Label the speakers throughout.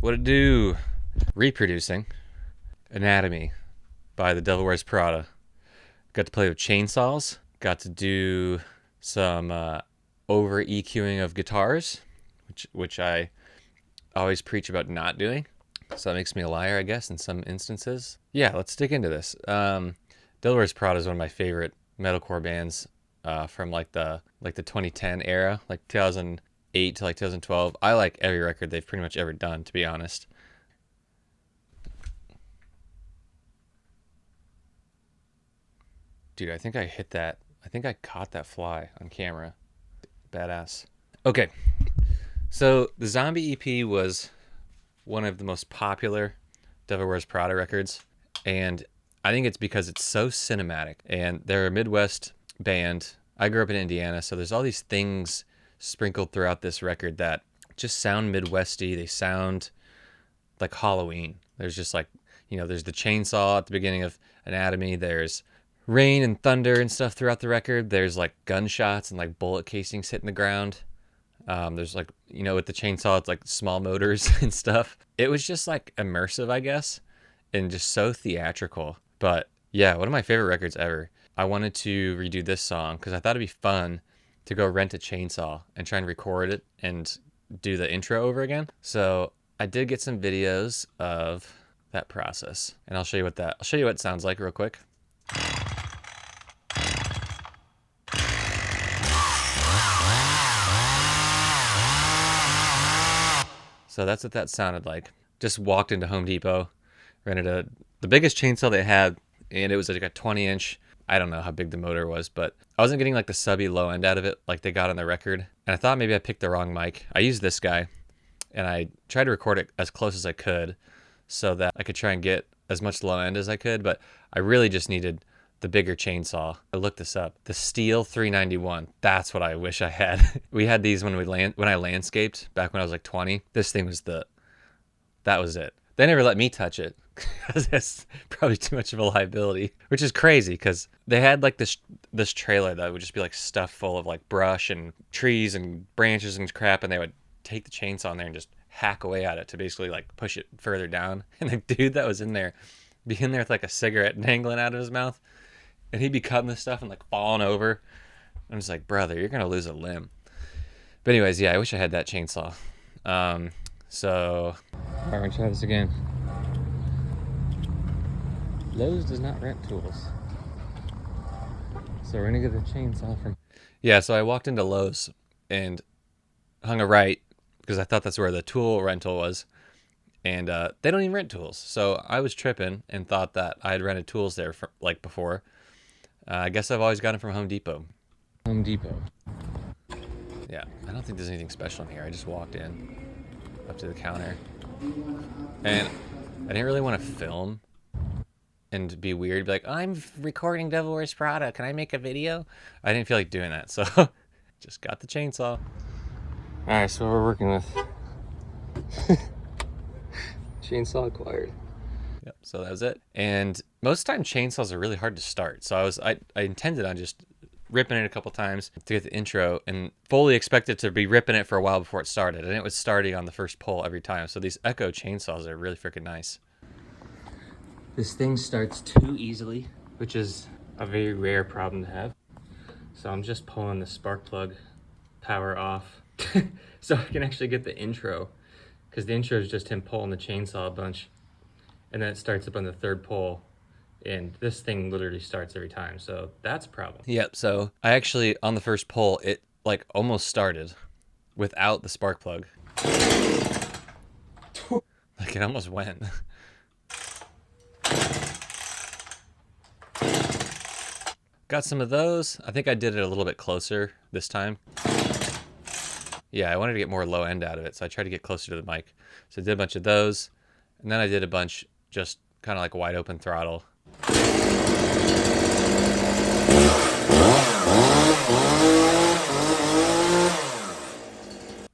Speaker 1: What it do? Reproducing Anatomy by The Devil Wears Prada. Got to play with chainsaws. Got to do some over EQing of guitars, which I always preach about not doing. So that makes me a liar, I guess, in some instances. Yeah, let's dig into this. Devil Wears Prada is one of my favorite metalcore bands from like the 2010 era, like 2008 to like 2012. I like every record they've pretty much ever done, to be honest. Dude, I think I hit that. I think I caught that fly on camera. Badass. Okay, so the Zombie EP was one of the most popular Devil Wears Prada records, and I think it's because it's so cinematic. And they're a Midwest band. I grew up in Indiana, so there's all these things sprinkled throughout this record that just sound Midwesty. They sound like Halloween. There's just like, there's the chainsaw at the beginning of Anatomy. There's rain and thunder and stuff throughout the record. There's like gunshots and like bullet casings hitting the ground. There's like, with the chainsaw, it's like small motors and stuff. It was just like immersive, I guess, and just so theatrical. But yeah, one of my favorite records ever. I wanted to redo this song because I thought it'd be fun to go rent a chainsaw and try and record it and do the intro over again. So I did get some videos of that process, and I'll show you what it sounds like real quick. So that's what that sounded like. Just walked into Home Depot, rented the biggest chainsaw they had, and it was like a 20-inch. I don't know how big the motor was, but I wasn't getting like the subby low end out of it like they got on the record. And I thought maybe I picked the wrong mic. I used this guy, and I tried to record it as close as I could so that I could try and get as much low end as I could, but I really just needed the bigger chainsaw. I looked this up. The Steel 391. That's what I wish I had. We had these when I landscaped back when I was like 20. This thing was that was it. They never let me touch it because that's probably too much of a liability, which is crazy because they had like this trailer that would just be like stuffed full of like brush and trees and branches and crap, and they would take the chainsaw in there and just hack away at it to basically like push it further down. And the dude that was in there, be in there with like a cigarette dangling out of his mouth, and he'd be cutting this stuff and like falling over. I'm just like, brother, you're gonna lose a limb. But anyways, yeah, I wish I had that chainsaw. So all right, we're gonna try this again. Lowe's does not rent tools, so we're gonna get the chainsaw from. Yeah, so I walked into Lowe's and hung a right because I thought that's where the tool rental was, and they don't even rent tools. So I was tripping and thought that I had rented tools there for, like before. I guess I've always gotten them from Home Depot. Home Depot. Yeah, I don't think there's anything special in here. I just walked in up to the counter, and I didn't really want to film and be weird, be like, I'm recording Devil Wears Prada, can I make a video? I didn't feel like doing that, so just got the chainsaw. Alright, so what we're working with. Chainsaw acquired. Yep, so that was it. And most of the time chainsaws are really hard to start, so I intended on just ripping it a couple times to get the intro and fully expected to be ripping it for a while before it started, and it was starting on the first pull every time. So these Echo chainsaws are really freaking nice. This thing starts too easily, which is a very rare problem to have. So I'm just pulling the spark plug power off so I can actually get the intro, because the intro is just him pulling the chainsaw a bunch, and then it starts up on the third pull, and this thing literally starts every time, so that's a problem. Yep, so I actually, on the first pull, it like almost started without the spark plug. Like it almost went. Got some of those. I think I did it a little bit closer this time. Yeah, I wanted to get more low end out of it, so I tried to get closer to the mic. So I did a bunch of those, and then I did a bunch just kind of like wide open throttle.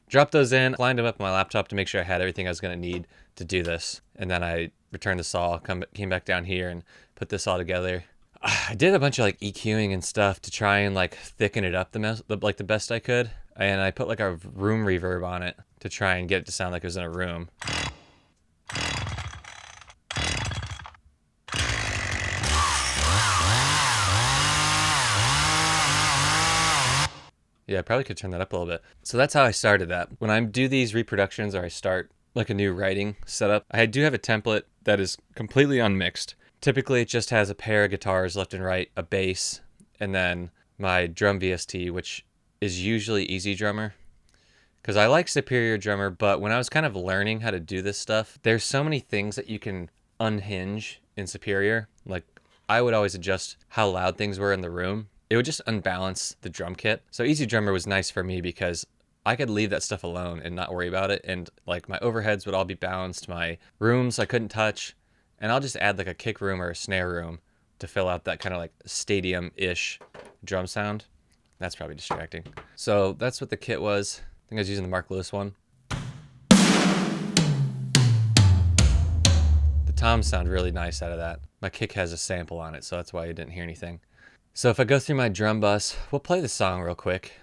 Speaker 1: Dropped those in, lined them up on my laptop to make sure I had everything I was going to need to do this. And then I returned the saw, came back down here and put this all together. I did a bunch of like EQing and stuff to try and like thicken it up the best I could. And I put like a room reverb on it to try and get it to sound like it was in a room. Yeah, I probably could turn that up a little bit. So that's how I started that. When I do these reproductions or I start like a new writing setup, I do have a template that is completely unmixed. Typically, it just has a pair of guitars left and right, a bass, and then my drum VST, which is usually Easy Drummer. Because I like Superior Drummer, but when I was kind of learning how to do this stuff, there's so many things that you can unhinge in Superior. Like, I would always adjust how loud things were in the room. It would just unbalance the drum kit. So Easy Drummer was nice for me because I could leave that stuff alone and not worry about it. And like my overheads would all be balanced. My rooms I couldn't touch. And I'll just add like a kick room or a snare room to fill out that kind of like stadium-ish drum sound. That's probably distracting. So that's what the kit was. I think I was using the Mark Lewis one. The toms sound really nice out of that. My kick has a sample on it, so that's why you didn't hear anything. So if I go through my drum bus, we'll play the song real quick.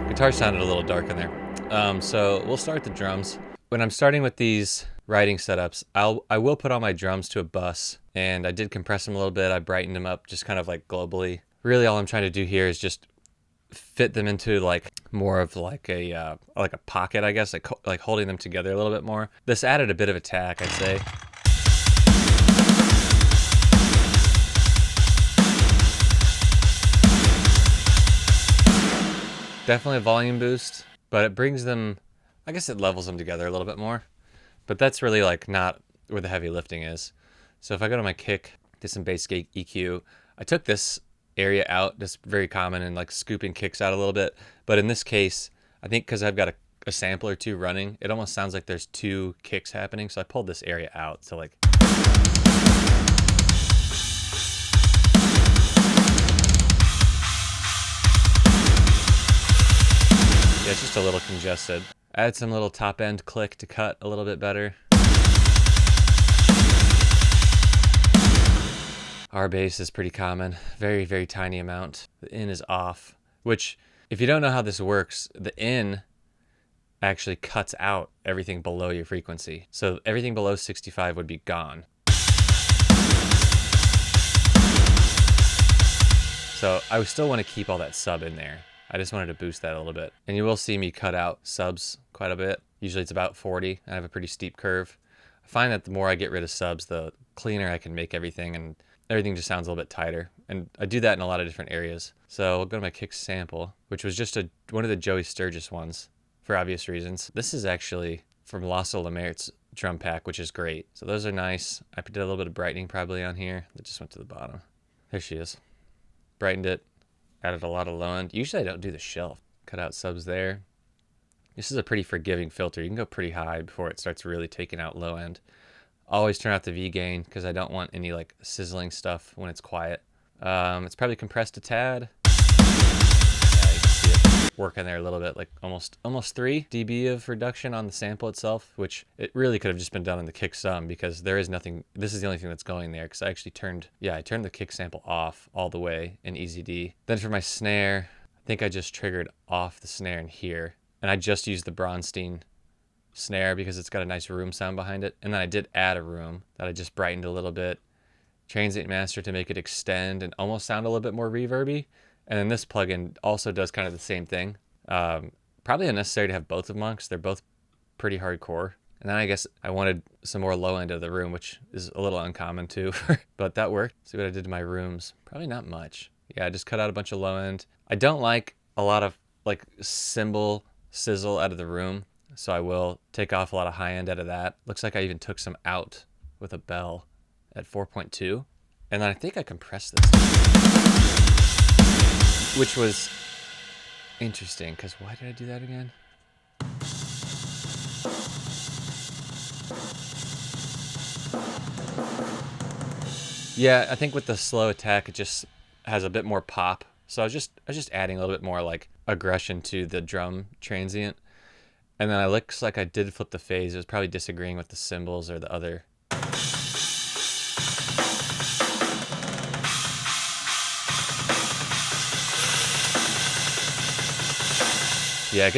Speaker 1: Guitar sounded a little dark in there. So we'll start the drums. When I'm starting with these writing setups, I will put all my drums to a bus, and I did compress them a little bit. I brightened them up just kind of like globally. Really all I'm trying to do here is just fit them into like more of like a pocket, I guess, like holding them together a little bit more. This added a bit of attack, I'd say. Definitely a volume boost, but it brings them, I guess it levels them together a little bit more. But that's really like not where the heavy lifting is. So if I go to my kick, did some bass EQ, I took this area out. That's very common in like scooping kicks out a little bit. But in this case, I think because I've got a sample or two running, it almost sounds like there's two kicks happening. So I pulled this area out. So like... yeah, it's just a little congested. Add some little top end click to cut a little bit better. Our bass is pretty common, very, very tiny amount. The in is off, which if you don't know how this works, the in actually cuts out everything below your frequency. So everything below 65 would be gone. So I would still want to keep all that sub in there. I just wanted to boost that a little bit. And you will see me cut out subs quite a bit. Usually it's about 40. I have a pretty steep curve. I find that the more I get rid of subs, the cleaner I can make everything, and everything just sounds a little bit tighter. And I do that in a lot of different areas. So I'll go to my kick sample, which was just one of the Joey Sturgis ones for obvious reasons. This is actually from Lasso Lemert's drum pack, which is great. So those are nice. I did a little bit of brightening probably on here. That just went to the bottom. There she is. Brightened it. Added a lot of low end. Usually I don't do the shelf. Cut out subs there. This is a pretty forgiving filter. You can go pretty high before it starts really taking out low end. Always turn out the V gain because I don't want any like sizzling stuff when it's quiet. It's probably compressed a tad. Yeah, you can see it working there a little bit, like almost 3 dB of reduction on the sample itself, which it really could have just been done on the kick sum because there is nothing. This is the only thing that's going there because I actually turned the kick sample off all the way in Easy D. Then for my snare, I think I just triggered off the snare in here, and I just used the Bronstein snare because it's got a nice room sound behind it. And then I did add a room that I just brightened a little bit, transient master to make it extend and almost sound a little bit more reverby. And then this plugin also does kind of the same thing. Probably unnecessary to have both of them because they're both pretty hardcore. And then I guess I wanted some more low end of the room, which is a little uncommon too, but that worked. See what I did to my rooms. Probably not much. Yeah, I just cut out a bunch of low end. I don't like a lot of like cymbal sizzle out of the room, so I will take off a lot of high end out of that. Looks like I even took some out with a bell at 4.2. And then I think I compressed this, which was Interesting, because why did I do that again? Yeah, I think with the slow attack, it just has a bit more pop. So I was just adding a little bit more like aggression to the drum transient. And then it looks like I did flip the phase. It was probably disagreeing with the cymbals or the other. Yeah, it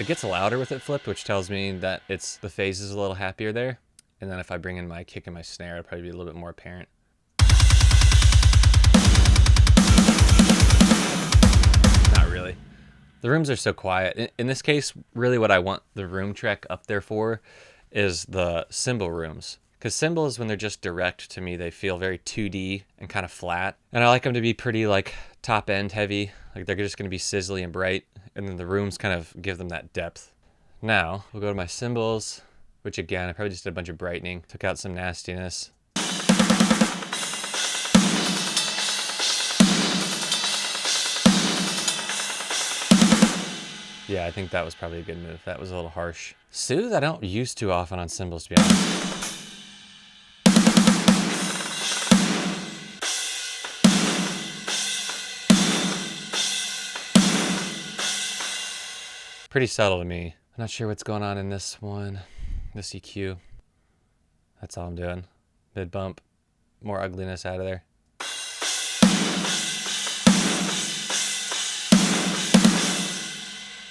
Speaker 1: gets louder with it flipped, which tells me that the phase is a little happier there. And then if I bring in my kick and my snare, it'll probably be a little bit more apparent. Not really. The rooms are so quiet. In this case, really what I want the room track up there for is the cymbal rooms. Because cymbals, when they're just direct to me, they feel very 2D and kind of flat. And I like them to be pretty like top end heavy. Like they're just going to be sizzly and bright. And then the rooms kind of give them that depth. Now, we'll go to my cymbals, which again, I probably just did a bunch of brightening. Took out some nastiness. Yeah, I think that was probably a good move. That was a little harsh. Soothe, I don't use too often on cymbals, to be honest. Pretty subtle to me. I'm not sure what's going on in this one. This EQ. That's all I'm doing. Mid bump. More ugliness out of there.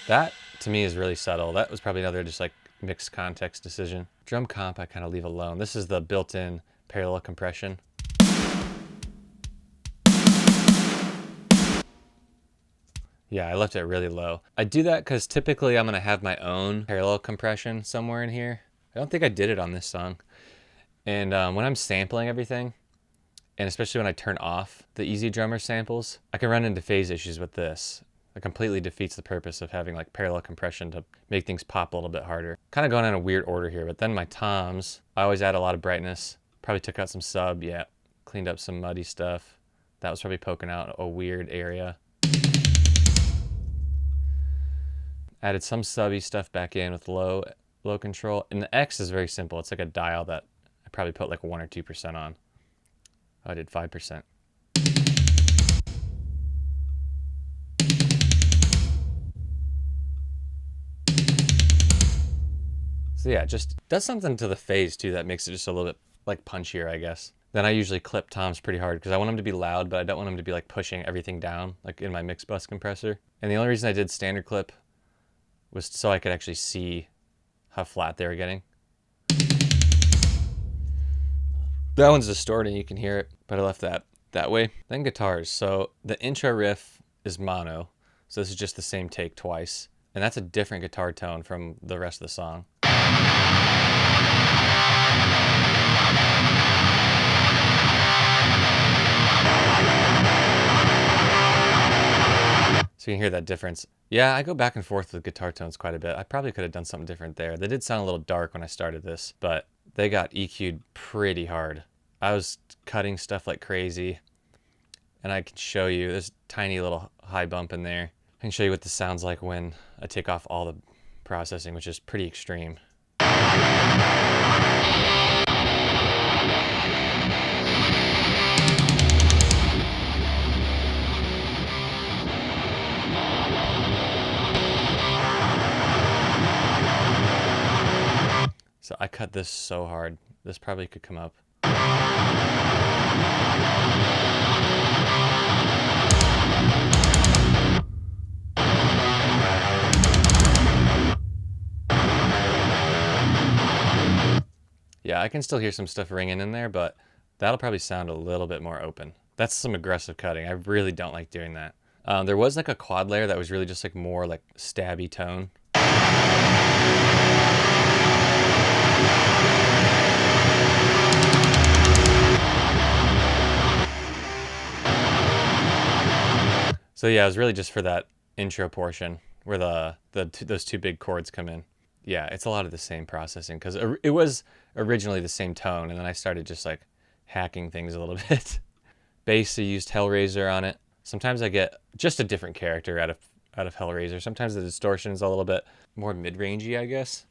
Speaker 1: That, to me, is really subtle. That was probably another just like mixed context decision. Drum comp, I kind of leave alone. This is the built-in parallel compression. Yeah, I left it really low. I do that because typically I'm going to have my own parallel compression somewhere in here. I don't think I did it on this song. And when I'm sampling everything, and especially when I turn off the Easy Drummer samples, I can run into phase issues with this. It completely defeats the purpose of having like parallel compression to make things pop a little bit harder. Kind of going in a weird order here, but then my toms, I always add a lot of brightness. Probably took out some sub, yeah. Cleaned up some muddy stuff. That was probably poking out a weird area. Added some subby stuff back in with low control. And the X is very simple. It's like a dial that I probably put like 1 or 2% on. Oh, I did 5%. So yeah, just does something to the phase too that makes it just a little bit like punchier, I guess. Then I usually clip toms pretty hard because I want them to be loud, but I don't want them to be like pushing everything down like in my mix bus compressor. And the only reason I did standard clip was so I could actually see how flat they were getting. That one's distorting, you can hear it, but I left that way. Then guitars. So the intro riff is mono, so this is just the same take twice. And that's a different guitar tone from the rest of the song. So you can hear that difference. Yeah, I go back and forth with guitar tones quite a bit. I probably could have done something different there. They did sound a little dark when I started this, but they got EQ'd pretty hard. I was cutting stuff like crazy, and I can show you this tiny little high bump in there. I can show you what this sounds like when I take off all the processing, which is pretty extreme. So I cut this so hard. This probably could come up. Yeah, I can still hear some stuff ringing in there, but that'll probably sound a little bit more open. That's some aggressive cutting. I really don't like doing that. There was like a quad layer that was really just like more like stabby tone. So yeah, it was really just for that intro portion where those two big chords come in. Yeah, it's a lot of the same processing because it was originally the same tone, and then I started just like hacking things a little bit. Bass, I used Hellraiser on it. Sometimes I get just a different character out of out of Hellraiser. Sometimes the distortion is a little bit more mid-rangey, I guess.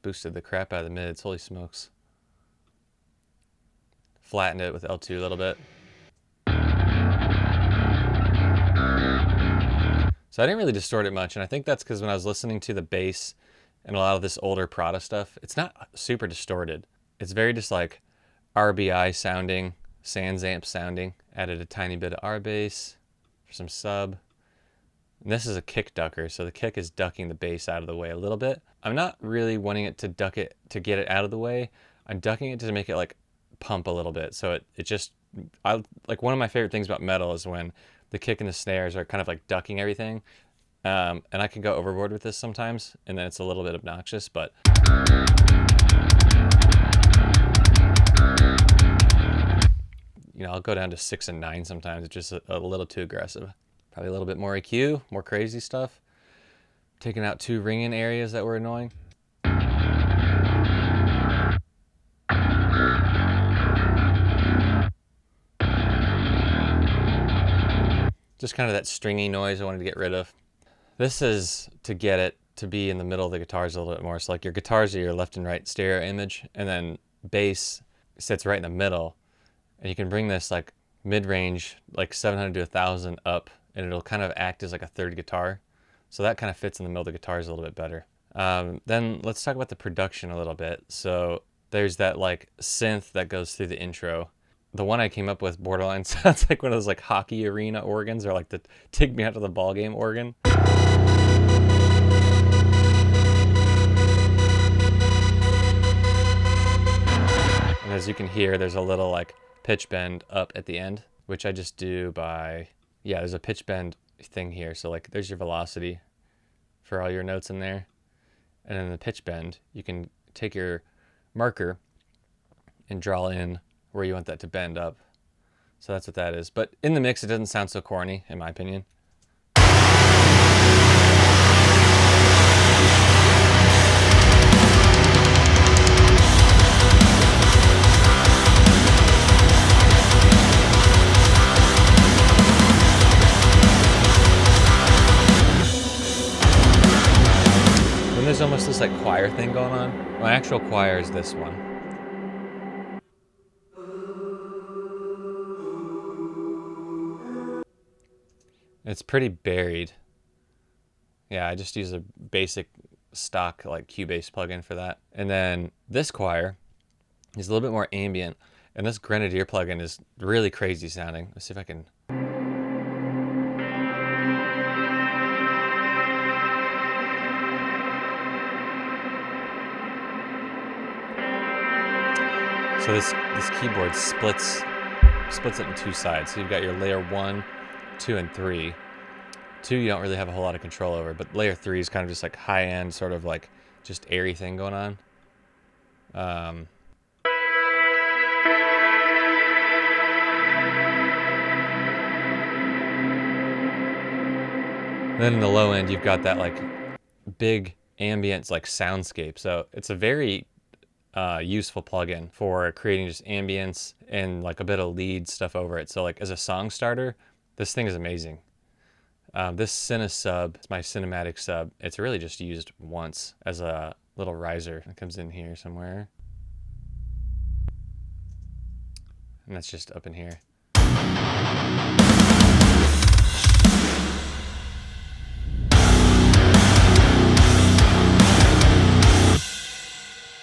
Speaker 1: Boosted the crap out of the mids. Holy smokes. Flattened it with L2 a little bit. So I didn't really distort it much, and I think that's because when I was listening to the bass and a lot of this older Prada stuff, it's not super distorted. It's very just like RBI sounding, Sans Amp sounding. Added a tiny bit of R bass for some sub. And this is a kick ducker, so the kick is ducking the bass out of the way a little bit. I'm not really wanting it to duck it to get it out of the way. I'm ducking it to make it like pump a little bit. So it just, like one of my favorite things about metal is when the kick and the snares are kind of like ducking everything. And I can go overboard with this sometimes, and then it's a little bit obnoxious, but you know, I'll go down to 6 and 9 sometimes. It's just a little too aggressive. Probably a little bit more EQ, more crazy stuff. Taking out 2 ringing areas that were annoying. Just kind of that stringy noise I wanted to get rid of. This is to get it to be in the middle of the guitars a little bit more. So like your guitars are your left and right stereo image, and then bass sits right in the middle. And you can bring this like mid-range, like 700 to 1000 up, and it'll kind of act as like a third guitar. So that kind of fits in the middle of the guitars a little bit better. Then let's talk about the production a little bit. So there's that like synth that goes through the intro. The one I came up with borderline sounds like one of those like hockey arena organs, or like the take me out to the ball game organ. And as you can hear, there's a little like pitch bend up at the end, which I just do by, yeah, there's a pitch bend thing here. So like there's your velocity for all your notes in there. And in the pitch bend, you can take your marker and draw in where you want that to bend up. So that's what that is. But in the mix, it doesn't sound so corny, in my opinion. And there's almost this like choir thing going on. My actual choir is this one. It's pretty buried. Yeah, I just use a basic stock like Cubase plugin for that. And then this choir is a little bit more ambient, and this Grenadier plugin is really crazy sounding. Let's see if I can. So this keyboard splits it in 2 sides. So you've got your layer 1, 2, and 3. 2 you don't really have a whole lot of control over, but layer 3 is kind of just like high-end, sort of like just airy thing going on. Then in the low end, you've got that like big ambient like soundscape. So it's a very useful plugin for creating just ambience and like a bit of lead stuff over it. So like as a song starter, this thing is amazing. This Cine sub, it's my cinematic sub. It's really just used once as a little riser. It comes in here somewhere. And that's just up in here.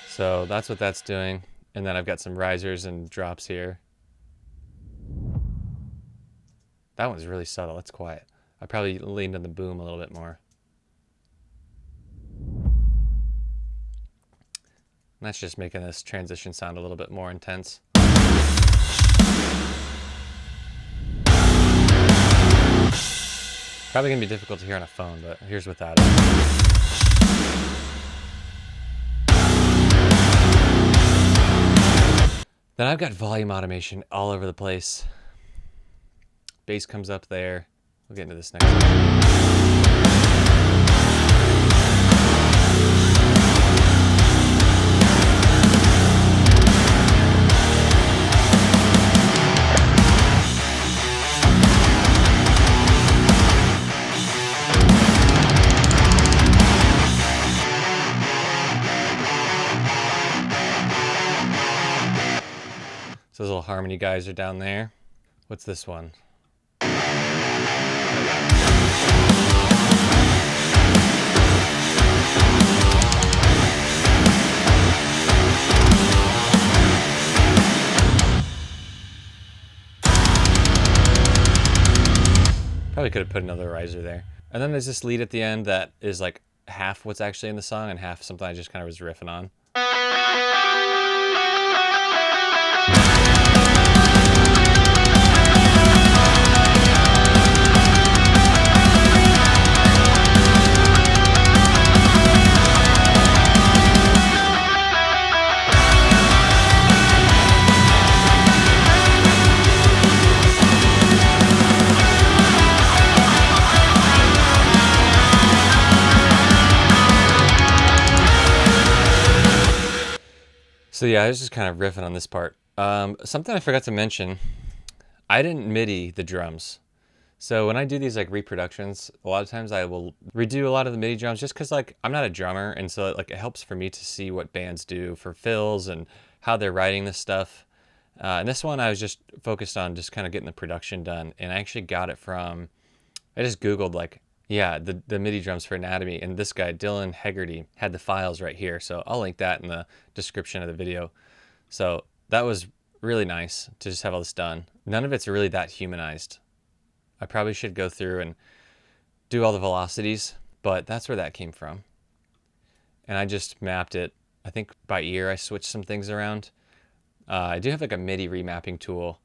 Speaker 1: So that's what that's doing. And then I've got some risers and drops here. That one's really subtle. It's quiet. I probably leaned on the boom a little bit more. And that's just making this transition sound a little bit more intense. Probably gonna be difficult to hear on a phone, but here's what that is. Then I've got volume automation all over the place. Bass comes up there. We'll get into this next one. little harmony guys are down there. What's this one? Probably could have put another riser there. And then there's this lead at the end that is like half what's actually in the song and half something I just kind of was riffing on. So yeah, I was just kind of riffing on this part. Something I forgot to mention, I didn't MIDI the drums. So when I do these like reproductions, a lot of times I will redo a lot of the MIDI drums just because like I'm not a drummer, and so like it helps for me to see what bands do for fills and how they're writing this stuff. And this one I was just focused on just kind of getting the production done, and I actually got it from, I just Googled like, yeah, the MIDI drums for Anatomy, and this guy, Dylan Hegarty, had the files right here. So I'll link that in the description of the video. So that was really nice to just have all this done. None of it's really that humanized. I probably should go through and do all the velocities, but that's where that came from. And I just mapped it. I think by ear I switched some things around. I do have like a MIDI remapping tool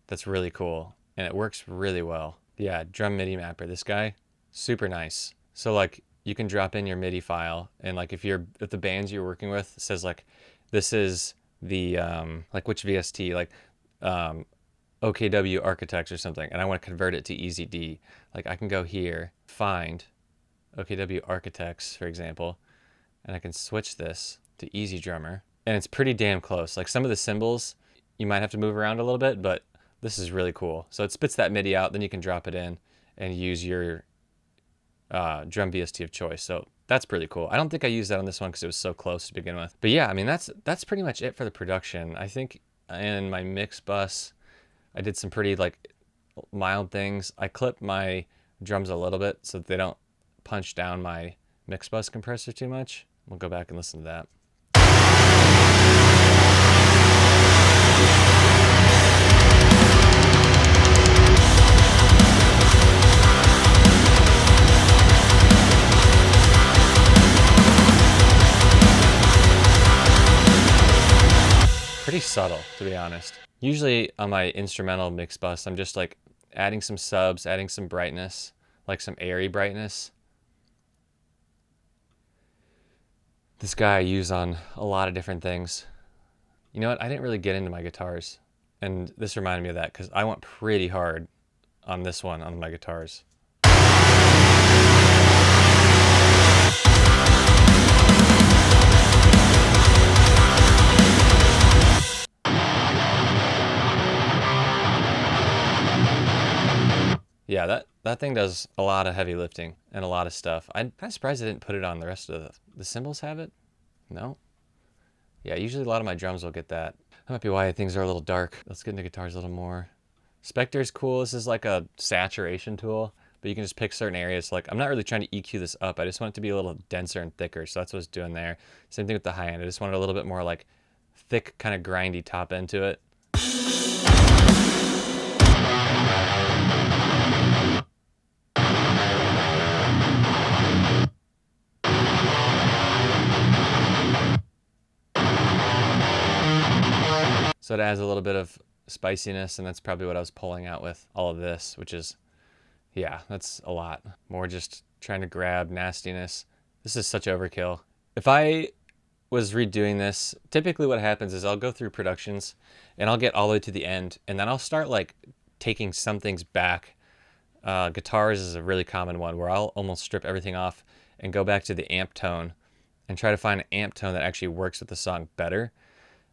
Speaker 1: that's really cool, and it works really well. Yeah, drum MIDI mapper, this guy, super nice. So like you can drop in your MIDI file, and like if the bands you're working with says like this is the like which VST, like OKW Architects or something, and I want to convert it to Easy D, like I can go here, find OKW Architects, for example, and I can switch this to Easy Drummer, and it's pretty damn close. Like some of the cymbals you might have to move around a little bit, but this is really cool. So it spits that MIDI out, then you can drop it in and use your drum VST of choice. So that's pretty cool. I don't think I used that on this one because it was so close to begin with. But yeah, I mean, that's pretty much it for the production. I think in my mix bus, I did some pretty like mild things. I clipped my drums a little bit so that they don't punch down my mix bus compressor too much. We'll go back and listen to that. Pretty subtle, to be honest. Usually on my instrumental mix bus, I'm just like adding some subs, adding some brightness, like some airy brightness. This guy I use on a lot of different things. You know what? I didn't really get into my guitars, and this reminded me of that because I went pretty hard on this one on my guitars. Yeah, that thing does a lot of heavy lifting and a lot of stuff. I'm kind of surprised I didn't put it on the rest of the cymbals have it. No? Yeah, usually a lot of my drums will get that. That might be why things are a little dark. Let's get into guitars a little more. Spectre's cool. This is like a saturation tool, but you can just pick certain areas. Like I'm not really trying to EQ this up. I just want it to be a little denser and thicker. So that's what I was doing there. Same thing with the high end. I just wanted a little bit more like thick, kind of grindy top end to it. So it adds a little bit of spiciness, and that's probably what I was pulling out with all of this, which is, yeah, that's a lot. More just trying to grab nastiness. This is such overkill. If I was redoing this, typically what happens is I'll go through productions and I'll get all the way to the end, and then I'll start like taking some things back. Guitars is a really common one where I'll almost strip everything off and go back to the amp tone and try to find an amp tone that actually works with the song better.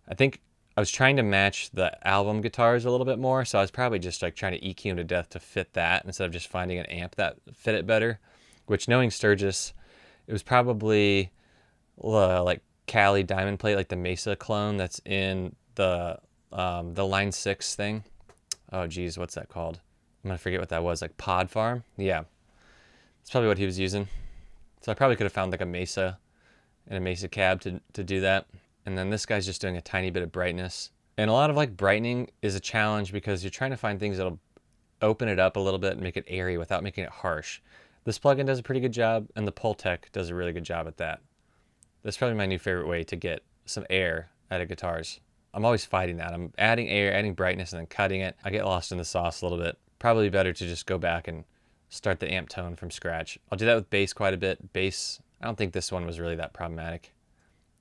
Speaker 1: I think I was trying to match the album guitars a little bit more, so I was probably just like trying to EQ them to death to fit that instead of just finding an amp that fit it better, which knowing Sturgis, it was probably like Cali Diamond Plate, like the Mesa clone that's in the the Line 6 thing. Oh, geez, what's that called? I'm going to forget what that was. Like Pod Farm? Yeah. That's probably what he was using. So I probably could have found like a Mesa and a Mesa cab to do that. And then this guy's just doing a tiny bit of brightness. And a lot of like brightening is a challenge because you're trying to find things that'll open it up a little bit and make it airy without making it harsh. This plugin does a pretty good job, and the Pultec does a really good job at that. That's probably my new favorite way to get some air out of guitars. I'm always fighting that. I'm adding air, adding brightness, and then cutting it. I get lost in the sauce a little bit. Probably better to just go back and start the amp tone from scratch. I'll do that with bass quite a bit. Bass, I don't think this one was really that problematic,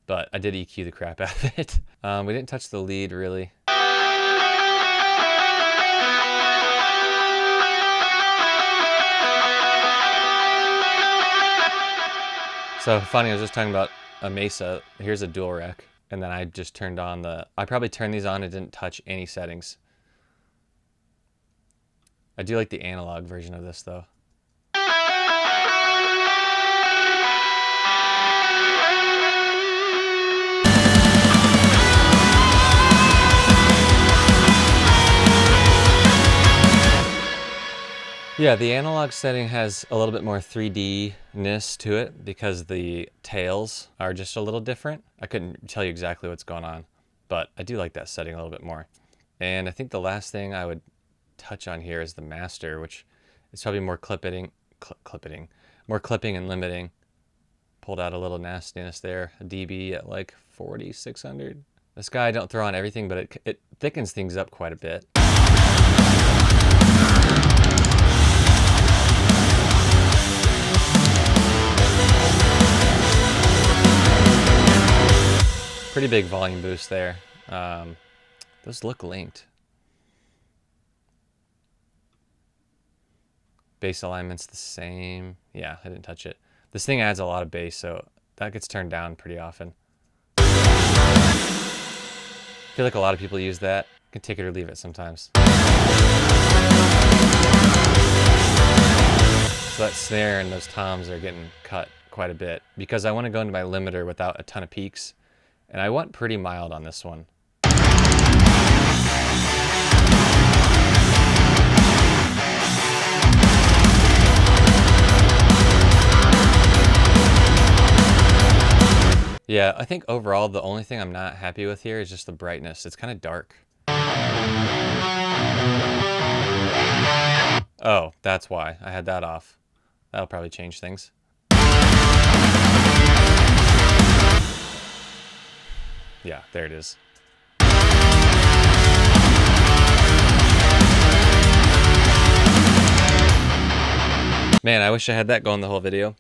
Speaker 1: but I did EQ the crap out of it. We didn't touch the lead really. So funny, I was just talking about a Mesa. Here's a dual rec, and then I just turned on I probably turned these on and didn't touch any settings. I do like the analog version of this though. Yeah, the analog setting has a little bit more 3D-ness to it because the tails are just a little different. I couldn't tell you exactly what's going on, but I do like that setting a little bit more. And I think the last thing I would touch on here is the master, which is probably more more clipping and limiting. Pulled out a little nastiness there, a dB at like 4,600. This guy I don't throw on everything, but it thickens things up quite a bit. Pretty big volume boost there. Those look linked. Bass alignment's the same. Yeah, I didn't touch it. This thing adds a lot of bass, so that gets turned down pretty often. I feel like a lot of people use that. You can take it or leave it sometimes. So that snare and those toms are getting cut quite a bit because I want to go into my limiter without a ton of peaks. And I went pretty mild on this one. Yeah, I think overall the only thing I'm not happy with here is just the brightness. It's kind of dark. Oh, that's why. I had that off. That'll probably change things. Yeah, there it is. Man, I wish I had that going the whole video.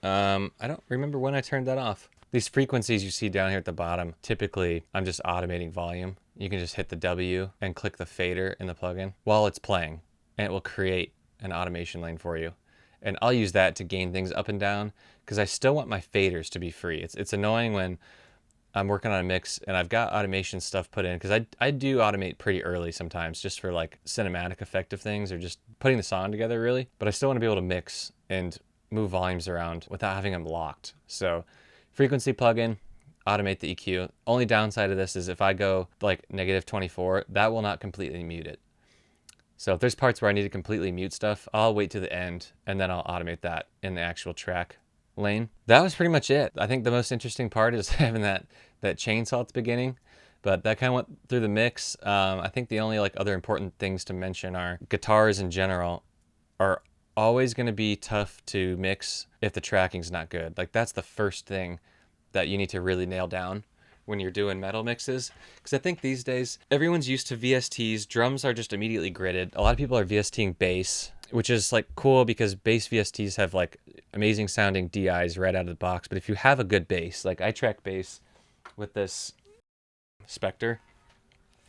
Speaker 1: I don't remember when I turned that off. These frequencies you see down here at the bottom, typically I'm just automating volume. You can just hit the W and click the fader in the plugin while it's playing, and it will create an automation lane for you. And I'll use that to gain things up and down because I still want my faders to be free. It's annoying when I'm working on a mix and I've got automation stuff put in because I do automate pretty early sometimes just for like cinematic effect of things or just putting the song together really. But I still want to be able to mix and move volumes around without having them locked. So frequency plugin, automate the EQ. Only downside of this is if I go like -24, that will not completely mute it. So if there's parts where I need to completely mute stuff, I'll wait to the end and then I'll automate that in the actual track lane. That was pretty much it. I think the most interesting part is having that chainsaw at the beginning, but that kind of went through the mix. I think the only like other important things to mention are guitars in general are always going to be tough to mix if the tracking's not good. Like that's the first thing that you need to really nail down when you're doing metal mixes, because I think these days everyone's used to VSTs. Drums are just immediately gridded. A lot of people are VSTing bass, which is like cool because bass VSTs have like amazing sounding DIs right out of the box. But if you have a good bass, like I track bass with this Spectre,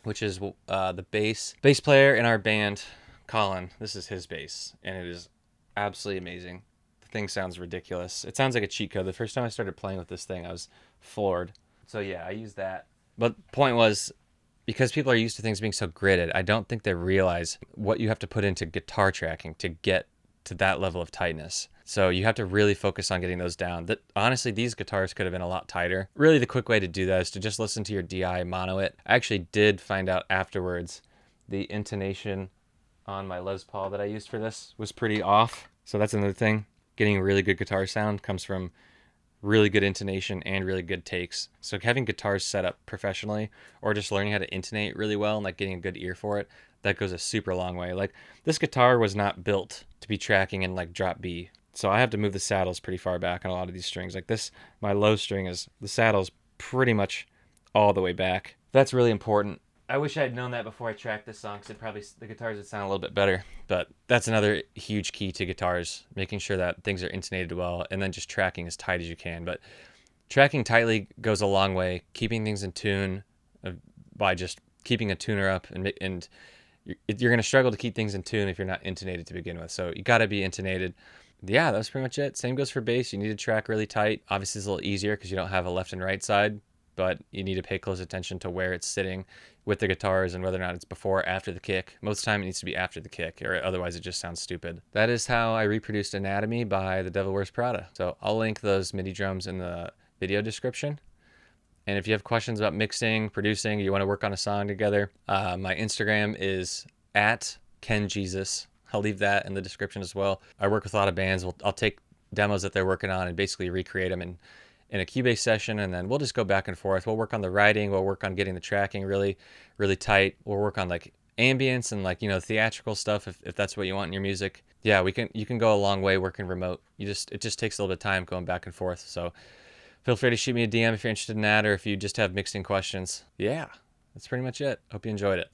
Speaker 1: which is the bass player in our band, Colin. This is his bass, and it is absolutely amazing. The thing sounds ridiculous. It sounds like a cheat code. The first time I started playing with this thing, I was floored. So yeah, I use that. But the point was, because people are used to things being so gridded, I don't think they realize what you have to put into guitar tracking to get to that level of tightness. So you have to really focus on getting those down. That honestly, these guitars could have been a lot tighter. Really, the quick way to do that is to just listen to your DI mono it. I actually did find out afterwards the intonation on my Les Paul that I used for this was pretty off. So that's another thing. Getting a really good guitar sound comes from really good intonation and really good takes. So having guitars set up professionally or just learning how to intonate really well and like getting a good ear for it, that goes a super long way. Like this guitar was not built to be tracking in like drop B. So I have to move the saddles pretty far back on a lot of these strings. Like this, my low string is, the saddle's pretty much all the way back. That's really important. I wish I had known that before I tracked this song, because probably the guitars would sound a little bit better. But that's another huge key to guitars, making sure that things are intonated well, and then just tracking as tight as you can. But tracking tightly goes a long way. Keeping things in tune by just keeping a tuner up, and you're going to struggle to keep things in tune if you're not intonated to begin with. So you got to be intonated. Yeah, that was pretty much it. Same goes for bass. You need to track really tight. Obviously, it's a little easier because you don't have a left and right side, but you need to pay close attention to where it's sitting with the guitars and whether or not it's before or after the kick. Most of the time it needs to be after the kick, or otherwise it just sounds stupid. That is how I reproduced Anatomy by The Devil Wears Prada. So I'll link those MIDI drums in the video description. And if you have questions about mixing, producing, you want to work on a song together, my Instagram is @KenJesus. I'll leave that in the description as well. I work with a lot of bands. I'll take demos that they're working on and basically recreate them in a Cubase session, and then we'll just go back and forth. We'll work on the writing, we'll work on getting the tracking really, really tight. We'll work on like ambience and like, theatrical stuff if that's what you want in your music. Yeah, you can go a long way working remote. It just takes a little bit of time going back and forth. So feel free to shoot me a DM if you're interested in that, or if you just have mixing questions. Yeah, that's pretty much it. Hope you enjoyed it.